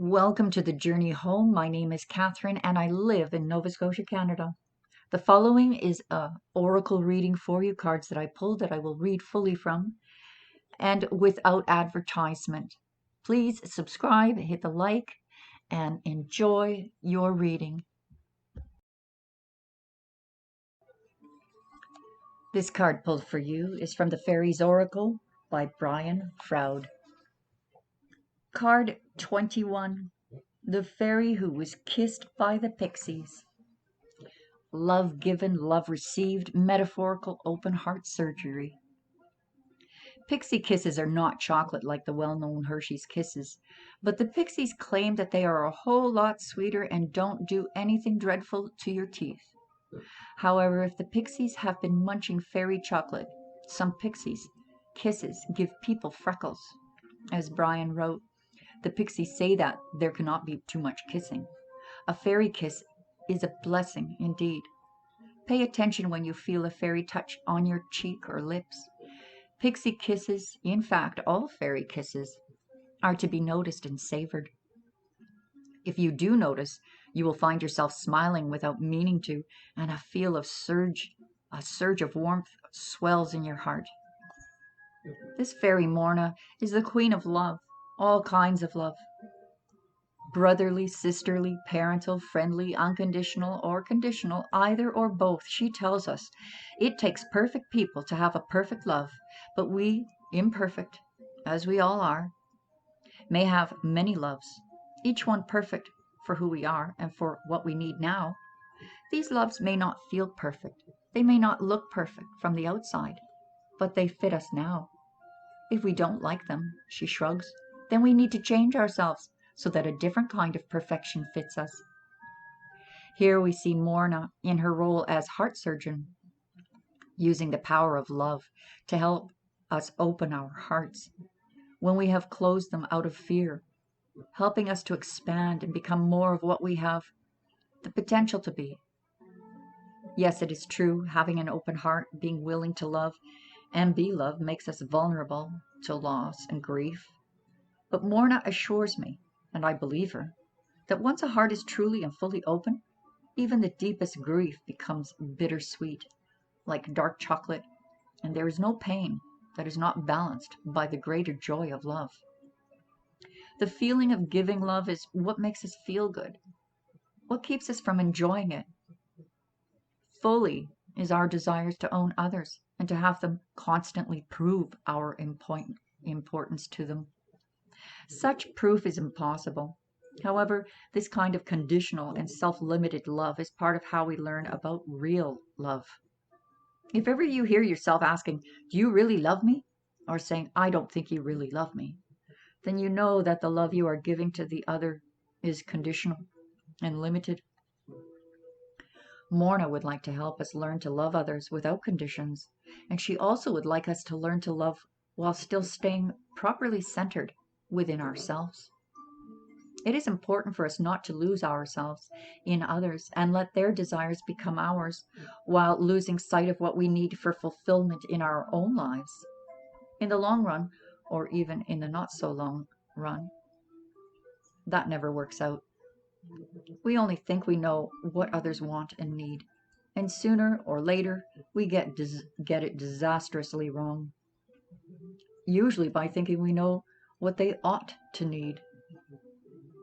Welcome to the journey home. My name is Catherine and I live in Nova Scotia, Canada. The following is a oracle reading for you, cards that I pulled that I will read fully from and without advertisement. Please subscribe, hit the like, and enjoy your reading. This card pulled for you is from the Faeries Oracle by Brian Froud. Card 21. The fairy who was kissed by the Pixies. Love given, love received, metaphorical open heart surgery. Pixie kisses are not chocolate like the well-known Hershey's Kisses, but the Pixies claim that they are a whole lot sweeter and don't do anything dreadful to your teeth. However, if the Pixies have been munching fairy chocolate, some Pixies' kisses give people freckles. As Brian wrote, the Pixies say that there cannot be too much kissing. A fairy kiss is a blessing indeed. Pay attention when you feel a fairy touch on your cheek or lips. Pixie kisses, in fact all fairy kisses, are to be noticed and savored. If you do notice, you will find yourself smiling without meaning to, and a surge of warmth swells in your heart. This fairy Morna is the queen of love, all kinds of love. Brotherly, sisterly, parental, friendly, unconditional, or conditional, either or both. She tells us it takes perfect people to have a perfect love, but we, imperfect, as we all are, may have many loves, each one perfect for who we are and for what we need now. These loves may not feel perfect. They may not look perfect from the outside, but they fit us now. If we don't like them, she shrugs, then we need to change ourselves so that a different kind of perfection fits us. Here we see Morna in her role as heart surgeon, using the power of love to help us open our hearts when we have closed them out of fear, helping us to expand and become more of what we have the potential to be. Yes, it is true, having an open heart, being willing to love and be loved makes us vulnerable to loss and grief. But Morna assures me, and I believe her, that once a heart is truly and fully open, even the deepest grief becomes bittersweet, like dark chocolate, and there is no pain that is not balanced by the greater joy of love. The feeling of giving love is what makes us feel good, what keeps us from enjoying it fully is our desires to own others and to have them constantly prove our importance to them. Such proof is impossible. However, this kind of conditional and self-limited love is part of how we learn about real love. If ever you hear yourself asking, "Do you really love me?" or saying, "I don't think you really love me," then you know that the love you are giving to the other is conditional and limited. Morna would like to help us learn to love others without conditions, and she also would like us to learn to love while still staying properly centered within ourselves. It is important for us not to lose ourselves in others and let their desires become ours while losing sight of what we need for fulfillment in our own lives. In the long run, or even in the not so long run, that never works out. We only think we know what others want and need, and sooner or later we get it disastrously wrong, usually by thinking we know what they ought to need.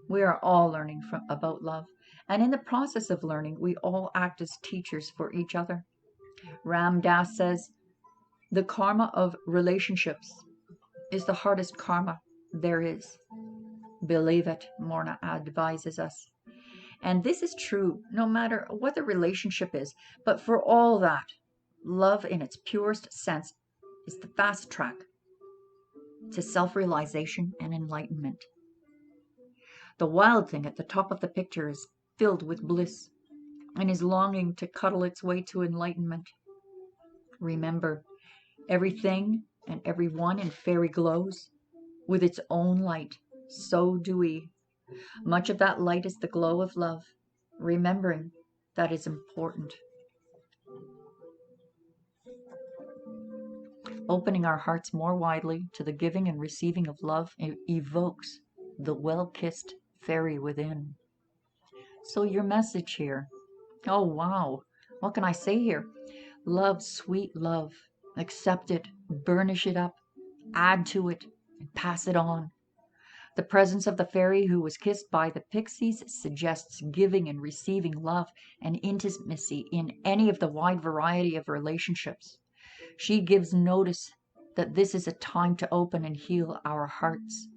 We are all learning about love, and in the process of learning, we all act as teachers for each other. Ram Dass says, "The karma of relationships is the hardest karma there is." Believe it, Morna advises us. And this is true no matter what the relationship is, but for all that, love in its purest sense is the fast track to self-realization and enlightenment. The wild thing at the top of the picture is filled with bliss and is longing to cuddle its way to enlightenment. Remember, everything and everyone in fairy glows with its own light. So do we. Much of that light is the glow of love, remembering that is important. Opening our hearts more widely to the giving and receiving of love evokes the well-kissed fairy within. So your message here, oh wow, what can I say here? Love, sweet love. Accept it, burnish it up, add to it, and pass it on. The presence of the fairy who was kissed by the pixies suggests giving and receiving love and intimacy in any of the wide variety of relationships. She gives notice that this is a time to open and heal our hearts.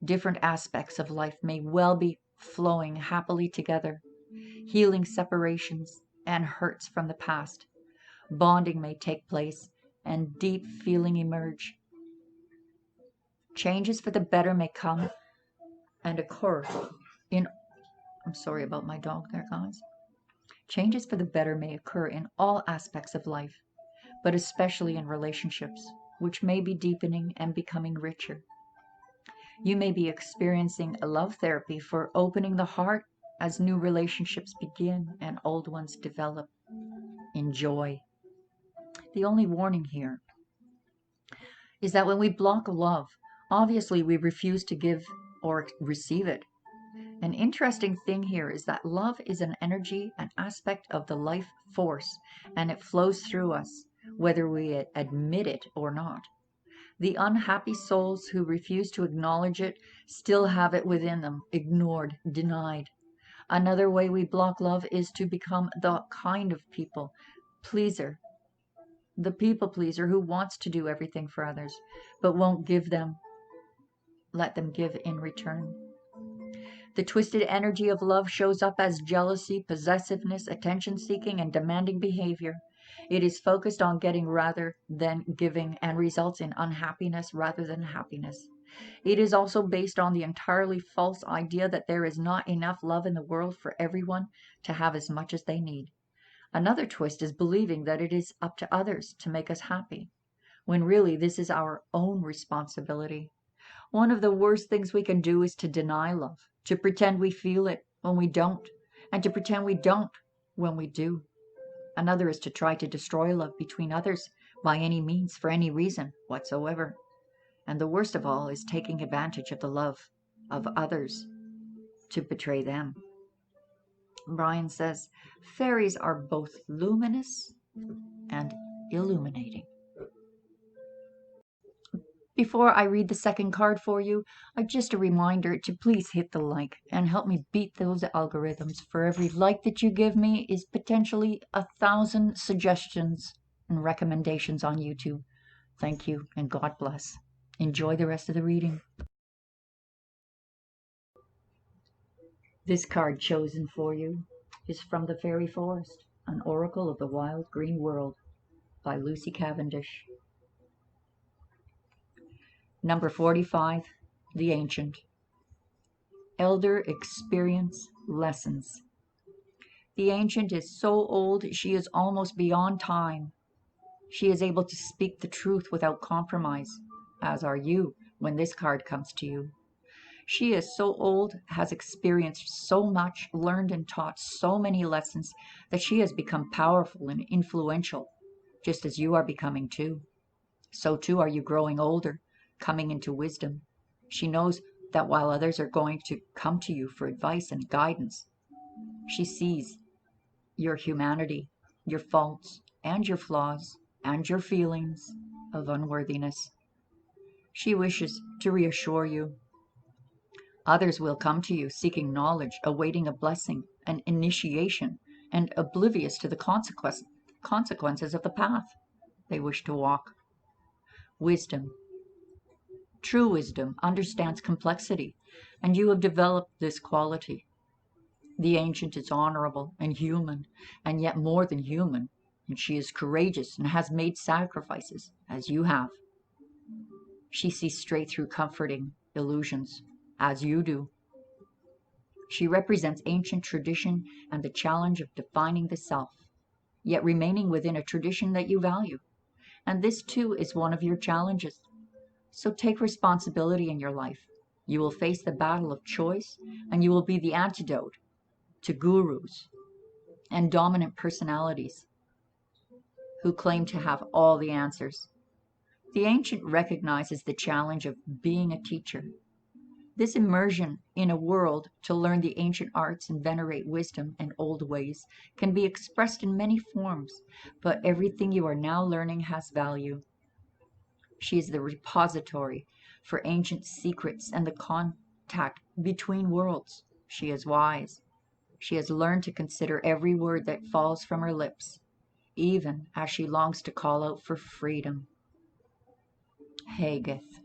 Different aspects of life may well be flowing happily together, healing separations and hurts from the past. Bonding may take place and deep feeling emerge. Changes for the better may come and occur in, I'm sorry about my dog there, guys. Changes for the better may occur in all aspects of life, but especially in relationships, which may be deepening and becoming richer. You may be experiencing a love therapy for opening the heart as new relationships begin and old ones develop. Enjoy. The only warning here is that when we block love, obviously we refuse to give or receive it. An interesting thing here is that love is an energy, an aspect of the life force, and it flows through us, whether we admit it or not. The unhappy souls who refuse to acknowledge it still have it within them, ignored, denied. Another way we block love is to become the kind of people pleaser, the people pleaser who wants to do everything for others, but won't let them give in return. The twisted energy of love shows up as jealousy, possessiveness, attention-seeking, and demanding behavior. It is focused on getting rather than giving and results in unhappiness rather than happiness. It is also based on the entirely false idea that there is not enough love in the world for everyone to have as much as they need. Another twist is believing that it is up to others to make us happy, when really this is our own responsibility. One of the worst things we can do is to deny love, to pretend we feel it when we don't, and to pretend we don't when we do. Another is to try to destroy love between others by any means, for any reason whatsoever. And the worst of all is taking advantage of the love of others to betray them. Brian says, fairies are both luminous and illuminating. Before I read the second card for you, just a reminder to please hit the like and help me beat those algorithms. For every like that you give me is potentially 1,000 suggestions and recommendations on YouTube. Thank you and God bless. Enjoy the rest of the reading. This card chosen for you is from the Fairy Forest, an oracle of the wild green world by Lucy Cavendish. Number 45, The Ancient. Elder experience lessons. The ancient is so old she is almost beyond time. She is able to speak the truth without compromise, as are you when this card comes to you. She is so old, has experienced so much, learned and taught so many lessons that she has become powerful and influential, just as you are becoming too. So too are you growing older, coming into wisdom. She knows that while others are going to come to you for advice and guidance, she sees your humanity, your faults, and your flaws, and your feelings of unworthiness. She wishes to reassure you. Others will come to you seeking knowledge, awaiting a blessing, an initiation, and oblivious to the consequences of the path they wish to walk. Wisdom. True wisdom understands complexity, and you have developed this quality. The ancient is honorable and human, and yet more than human, and she is courageous and has made sacrifices, as you have. She sees straight through comforting illusions, as you do. She represents ancient tradition and the challenge of defining the self, yet remaining within a tradition that you value. And this too is one of your challenges. So take responsibility in your life. You will face the battle of choice, and you will be the antidote to gurus and dominant personalities who claim to have all the answers. The ancient recognizes the challenge of being a teacher. This immersion in a world to learn the ancient arts and venerate wisdom and old ways can be expressed in many forms, but everything you are now learning has value. She is the repository for ancient secrets and the contact between worlds. She is wise. She has learned to consider every word that falls from her lips, even as she longs to call out for freedom. Haggith.